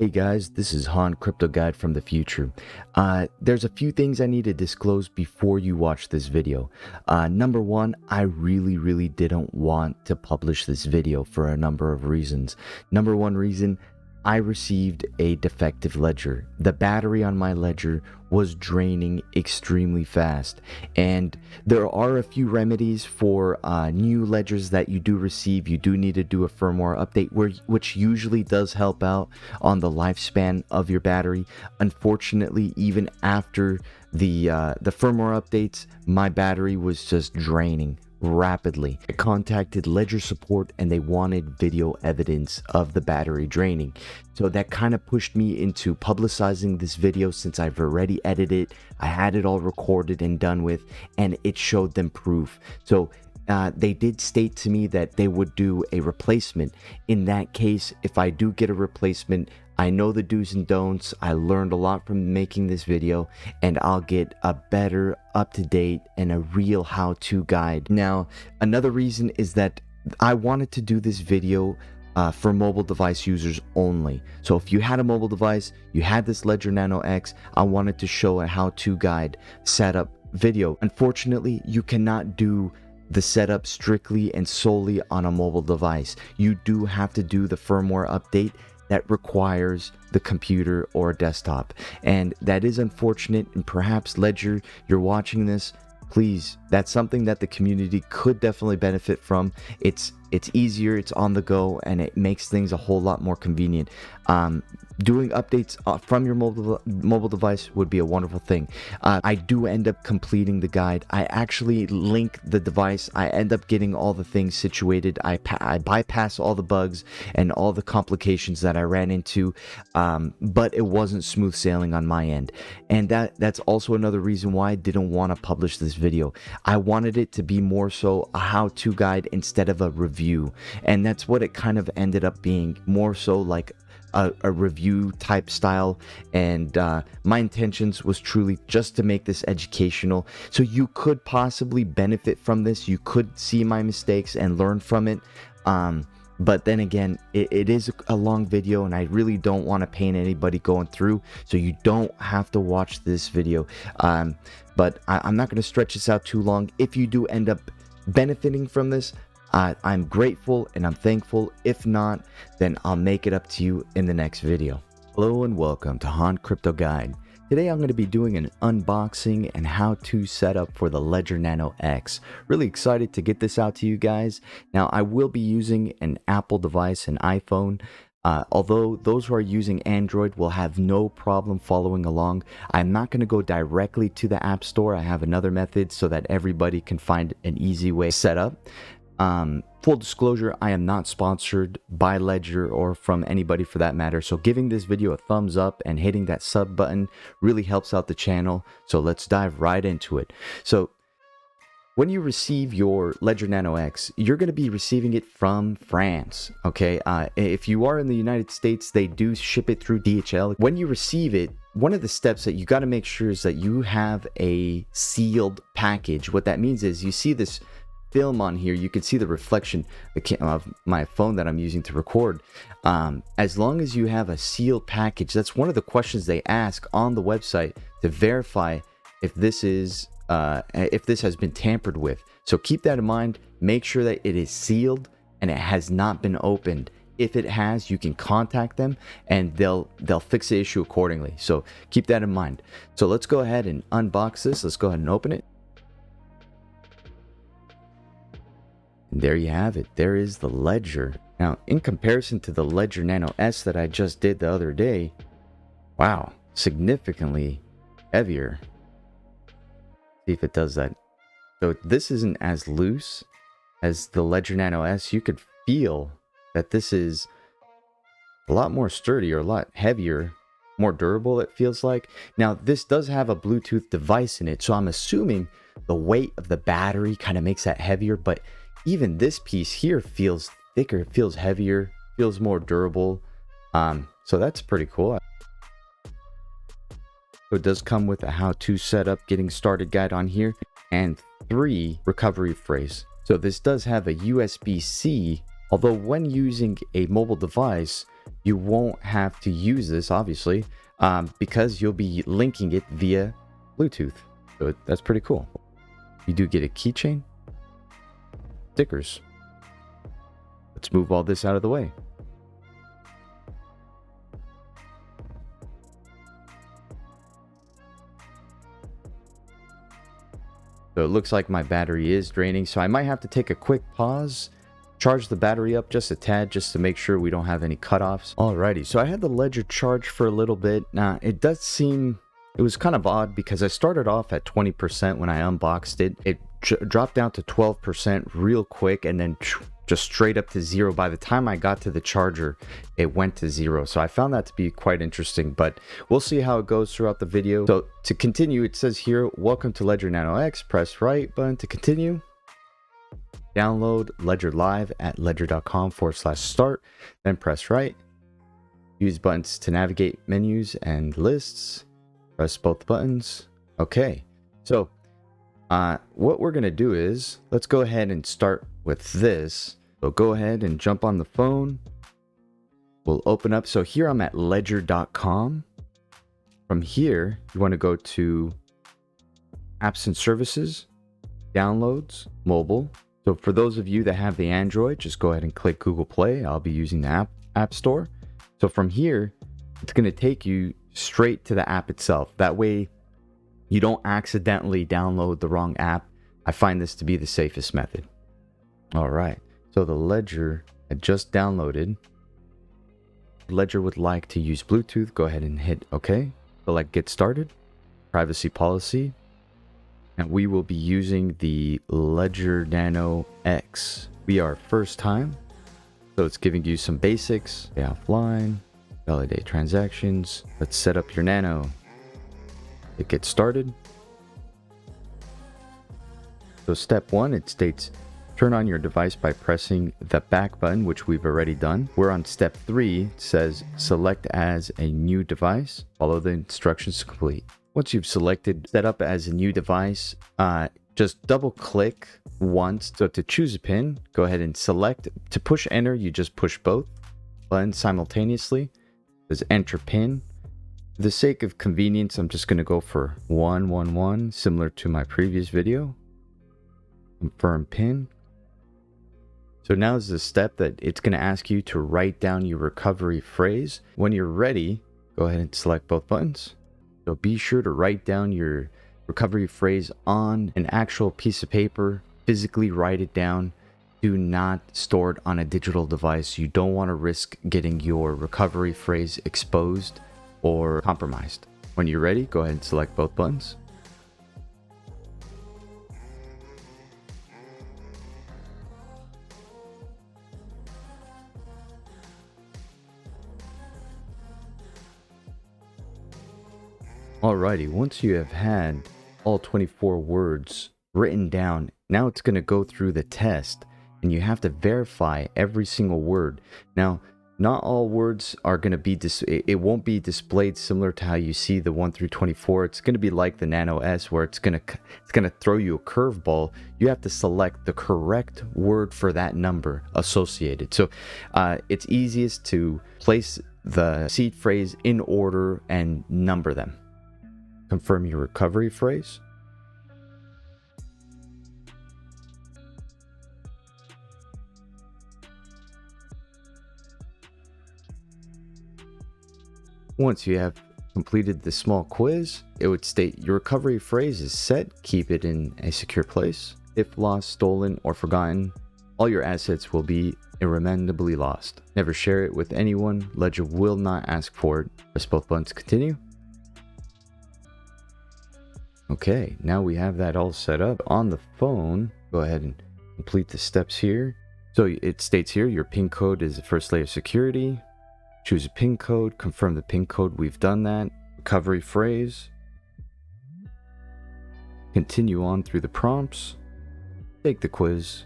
Hey guys, this is Han, Crypto Guide from the future. There's a few things I need to disclose before you watch this video. Number one, I really didn't want to publish this video for a number of reasons. Number one reason, I received a defective ledger. The battery on my ledger was draining extremely fast, and there are a few remedies for new ledgers that you do receive. You do need to do a firmware update, which usually does help out on the lifespan of your battery. Unfortunately, even after the firmware updates, my battery was just draining rapidly. I contacted Ledger support and they wanted video evidence of the battery draining. So that kind of pushed me into publicizing this video, since I've already edited, I had it all recorded and done with, and it showed them proof. So they did state to me that they would do a replacement. In that case, if I do get a replacement, I know the do's and don'ts. I learned a lot from making this video, and I'll get a better, up-to-date, and a real how-to guide. Now, another reason is that I wanted to do this video for mobile device users only. So if you had a mobile device, you had this Ledger Nano X, I wanted to show a how-to guide setup video. Unfortunately, you cannot do the setup strictly and solely on a mobile device. You do have to do the firmware update that requires the computer or desktop, and that is unfortunate. And perhaps Ledger, you're watching this, please, that's something that the community could definitely benefit from. It's easier, it's on the go, and it makes things a whole lot more convenient. Doing updates from your mobile device would be a wonderful thing. I do end up completing the guide. I actually link the device. I end up getting all the things situated. I bypass all the bugs and all the complications that I ran into, but it wasn't smooth sailing on my end. And that's also another reason why I didn't want to publish this video. I wanted it to be more so a how-to guide instead of a review, and that's what it kind of ended up being, more so like a review type style. And my intentions was truly just to make this educational, so you could possibly benefit from this. You could see my mistakes and learn from it, but then again, it is a long video, and I really don't want to pain anybody going through, so you don't have to watch this video. But I'm not going to stretch this out too long. If you do end up benefiting from this, I'm grateful and I'm thankful. If not, then I'll make it up to you in the next video. Hello and welcome to Han Crypto Guide. Today I'm going to be doing an unboxing and how-to setup for the Ledger Nano X. Really excited to get this out to you guys. Now, I will be using an Apple device, an iPhone. Although those who are using Android will have no problem following along. I'm not going to go directly to the App Store. I have another method so that everybody can find an easy way to set up. Full disclosure, I am not sponsored by Ledger or from anybody for that matter, so giving this video a thumbs up and hitting that sub button really helps out the channel. So let's dive right into it. So when you receive your Ledger Nano X, you're going to be receiving it from France, okay? If you are in the United States, they do ship it through DHL. When you receive it, one of the steps that you got to make sure is that you have a sealed package. What that means is, you see this film on here, you can see the reflection of my phone that I'm using to record. As long as you have a sealed package, that's one of the questions they ask on the website to verify if this is if this has been tampered with. So keep that in mind. Make sure that it is sealed and it has not been opened. If it has, you can contact them and they'll fix the issue accordingly. So keep that in mind. So let's go ahead and unbox this. Let's go ahead and open it. And there you have it. There is the Ledger. Now, in comparison to the Ledger Nano S that I just did the other day, wow, significantly heavier. See if it does that. So this isn't as loose as the Ledger Nano S. You could feel that this is a lot more sturdy, or a lot heavier, more durable, it feels like. Now, this does have a Bluetooth device in it, so I'm assuming the weight of the battery kind of makes that heavier, but even this piece here feels thicker, it feels heavier, feels more durable. So that's pretty cool. So it does come with a how-to setup, getting started guide on here, and 3 recovery phrases. So this does have a USB-C, although when using a mobile device, you won't have to use this, obviously, because you'll be linking it via Bluetooth. So that's pretty cool. You do get a keychain, stickers. Let's move all this out of the way. So it looks like my battery is draining, so I might have to take a quick pause, charge the battery up just a tad, just to make sure we don't have any cutoffs. Alrighty, so I had the Ledger charged for a little bit. Now, it does seem, it was kind of odd because I started off at 20% when I unboxed it. It dropped down to 12% real quick, and then just straight up to 0. By the time I got to the charger, it went to 0. So I found that to be quite interesting, but we'll see how it goes throughout the video. So to continue, it says here, welcome to Ledger Nano X. Press right button to continue. Download Ledger Live at ledger.com/start. Then press right. Use buttons to navigate menus and lists. Press both buttons. Okay. So what we're going to do is, let's go ahead and start with this. So go ahead and jump on the phone. We'll open up. So here I'm at ledger.com. From here, you want to go to apps and services, downloads, mobile. So for those of you that have the Android, just go ahead and click Google Play. I'll be using the app store. So from here, it's going to take you straight to the app itself. That way you don't accidentally download the wrong app. I find this to be the safest method. All right. So the Ledger I just downloaded. Ledger would like to use Bluetooth. Go ahead and hit OK. Select Get Started. Privacy policy. And we will be using the Ledger Nano X. We are first time. So it's giving you some basics. Stay offline. Validate transactions. Let's set up your Nano. It gets started. So step 1, it states turn on your device by pressing the back button, which we've already done. We're on step 3. It says select as a new device. Follow the instructions to complete. Once you've selected set up as a new device, just double click once. So to choose a pin, go ahead and select. To push enter, you just push both buttons simultaneously. There's enter pin. For the sake of convenience, I'm just going to go for 111, similar to my previous video. Confirm pin. So now is the step that it's going to ask you to write down your recovery phrase. When you're ready, go ahead and select both buttons. So be sure to write down your recovery phrase on an actual piece of paper. Physically write it down. Do not store it on a digital device. You don't want to risk getting your recovery phrase exposed or compromised. When you're ready, go ahead and select both buttons. Alrighty, once you have had all 24 words written down, now it's going to go through the test and you have to verify every single word. Now, not all words are going to be, it won't be displayed similar to how you see the 1 through 24. It's going to be like the Nano S where it's going to throw you a curveball. You have to select the correct word for that number associated. So it's easiest to place the seed phrase in order and number them. Confirm your recovery phrase. Once you have completed the small quiz, it would state your recovery phrase is set. Keep it in a secure place. If lost, stolen, or forgotten, all your assets will be irremediably lost. Never share it with anyone. Ledger will not ask for it. Press both buttons to continue. Okay, now we have that all set up on the phone. Go ahead and complete the steps here. So it states here your PIN code is the first layer of security. Choose a PIN code, confirm the PIN code. We've done that. Recovery phrase. Continue on through the prompts. Take the quiz.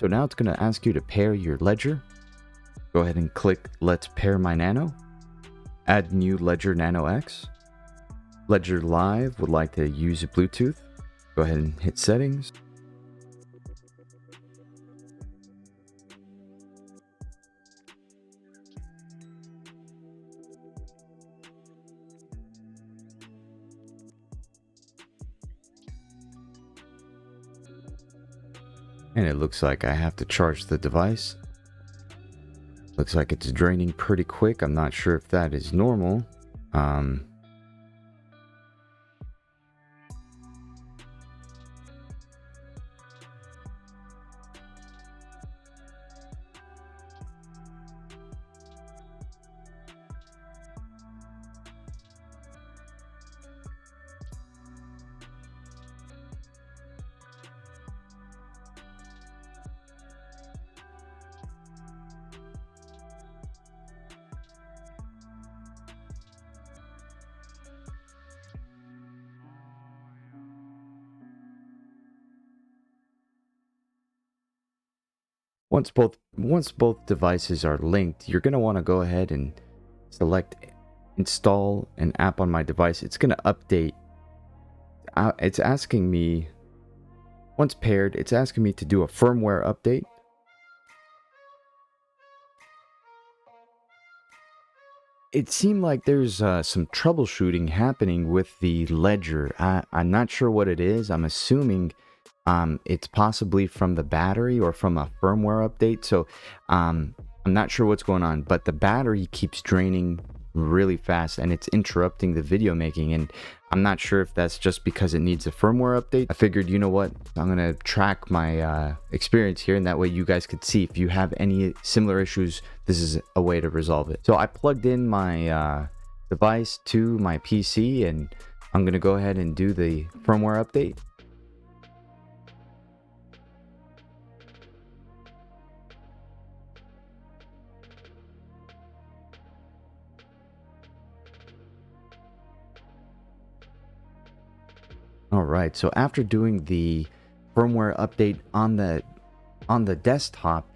So now it's going to ask you to pair your Ledger. Go ahead and click Let's Pair My Nano. Add new Ledger Nano X. Ledger Live would like to use Bluetooth. Go ahead and hit Settings. And it looks like I have to charge the device. Looks like it's draining pretty quick. I'm not sure if that is normal. Once both devices are linked, you're going to want to go ahead and select install an app on my device. It's going to update. It's asking me, once paired, it's asking me to do a firmware update. It seemed like there's some troubleshooting happening with the Ledger. I'm not sure what it is. I'm assuming it's possibly from the battery or from a firmware update. So I'm not sure what's going on, but the battery keeps draining really fast and it's interrupting the video making. And I'm not sure if that's just because it needs a firmware update. I figured, you know what, I'm gonna track my experience here, and that way you guys could see if you have any similar issues, this is a way to resolve it. So I plugged in my device to my PC, and I'm gonna go ahead and do the firmware update. All right, so after doing the firmware update on the desktop,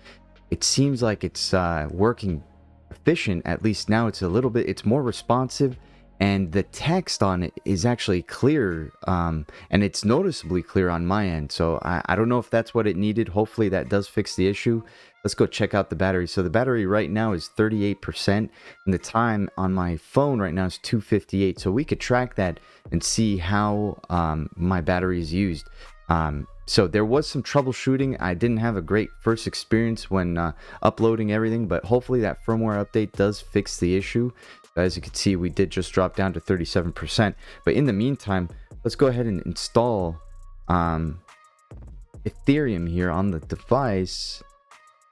it seems like it's working efficient. At least now it's it's more responsive, and the text on it is actually clear, and it's noticeably clear on my end. So I don't know if that's what it needed. Hopefully that does fix the issue. Let's go check out the battery. So the battery right now is 38%, and the time on my phone right now is 2:58. So we could track that and see how my battery is used. So there was some troubleshooting. I didn't have a great first experience when uploading everything, but hopefully that firmware update does fix the issue. As you can see, we did just drop down to 37%. But in the meantime, let's go ahead and install Ethereum here on the device.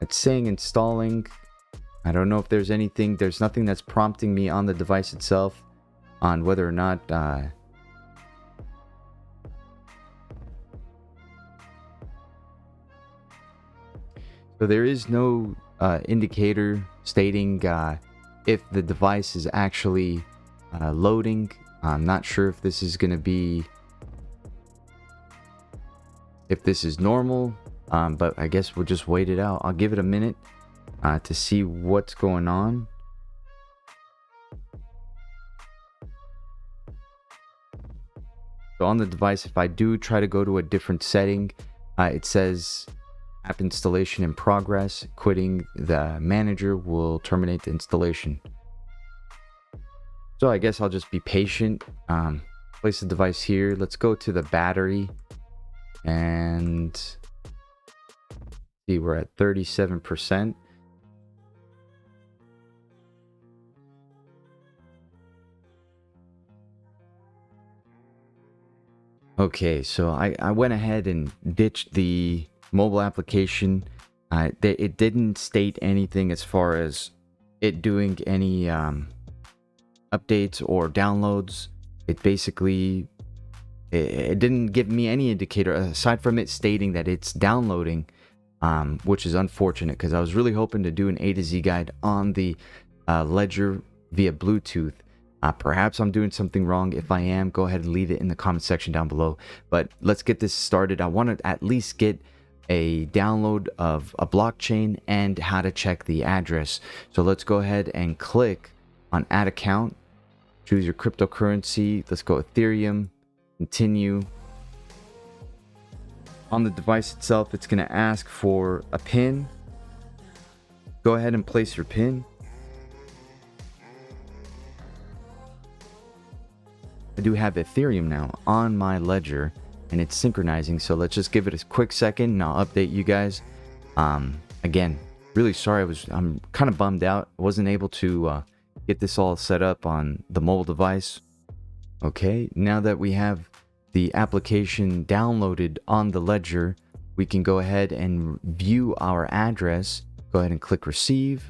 It's saying installing. I don't know if there's nothing that's prompting me on the device itself on whether or not so there is no indicator stating if the device is actually loading. I'm not sure if this is going to be, if this is normal, but I guess we'll just wait it out. I'll give it a minute to see what's going on. So on the device, if I do try to go to a different setting, it says app installation in progress. Quitting the manager will terminate the installation. So I guess I'll just be patient. Place the device here. Let's go to the battery and see, we're at 37%. Okay, so I went ahead and ditched the mobile application. It didn't state anything as far as it doing any updates or downloads. It basically, it didn't give me any indicator aside from it stating that it's downloading, which is unfortunate because I was really hoping to do an A to Z guide on the Ledger via Bluetooth. Perhaps I'm doing something wrong. If I am, go ahead and leave it in the comment section down below. But let's get this started. I want to at least get a download of a blockchain, and how to check the address. So let's go ahead and click on add account, choose your cryptocurrency. Let's go Ethereum, continue. On the device itself, it's going to ask for a PIN. Go ahead and place your PIN. I do have Ethereum now on my ledger and it's synchronizing, so let's just give it a quick second and I'll update you guys. Again, really sorry, I'm kind of bummed out. I wasn't able to get this all set up on the mobile device. Okay, now that we have the application downloaded on the ledger, we can go ahead and view our address. Go ahead and click receive.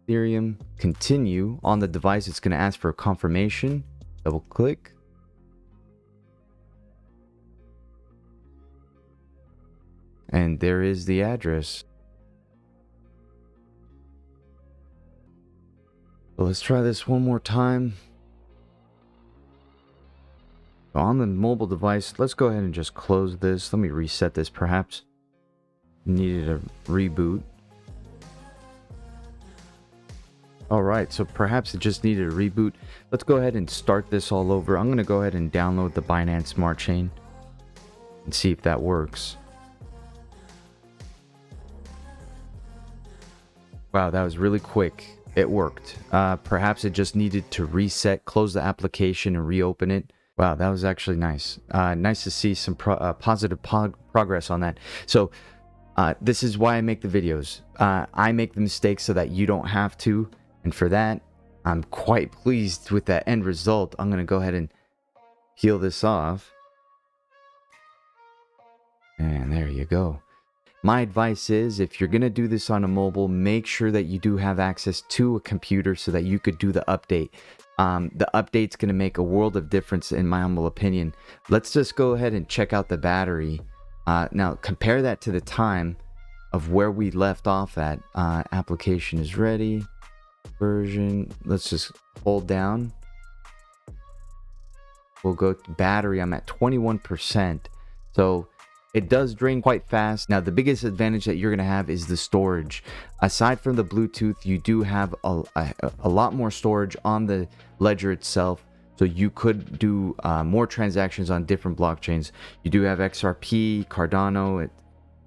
Ethereum, continue. On the device, it's going to ask for a confirmation. Double click. And there is the address. So let's try this one more time. On the mobile device, let's go ahead and just close this. Let me reset this perhaps. Needed a reboot. Alright, so perhaps it just needed a reboot. Let's go ahead and start this all over. I'm going to go ahead and download the Binance Smart Chain and see if that works. Wow, that was really quick. It worked. Perhaps it just needed to reset, close the application and reopen it. Wow, that was actually nice. Nice to see some positive progress on that. So this is why I make the videos. I make the mistakes so that you don't have to. And for that, I'm quite pleased with that end result. I'm going to go ahead and peel this off. And there you go. My advice is, if you're going to do this on a mobile, make sure that you do have access to a computer so that you could do the update. The update's going to make a world of difference in my humble opinion. Let's just go ahead and check out the battery. Now, compare that to the time of where we left off at. Application is ready. Version. Let's just hold down. We'll go to battery. I'm at 21%. So it does drain quite fast. Now, the biggest advantage that you're going to have is the storage. Aside from the Bluetooth, you do have a lot more storage on the ledger itself. So you could do more transactions on different blockchains. You do have XRP, Cardano,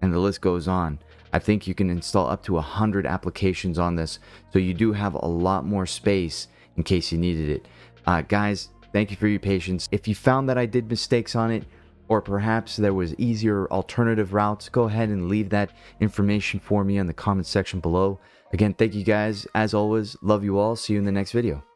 and the list goes on. I think you can install up to 100 applications on this. So you do have a lot more space in case you needed it. Guys, thank you for your patience. If you found that I did mistakes on it, or perhaps there was easier alternative routes, go ahead and leave that information for me in the comment section below. Again, thank you guys. As always, love you all. See you in the next video.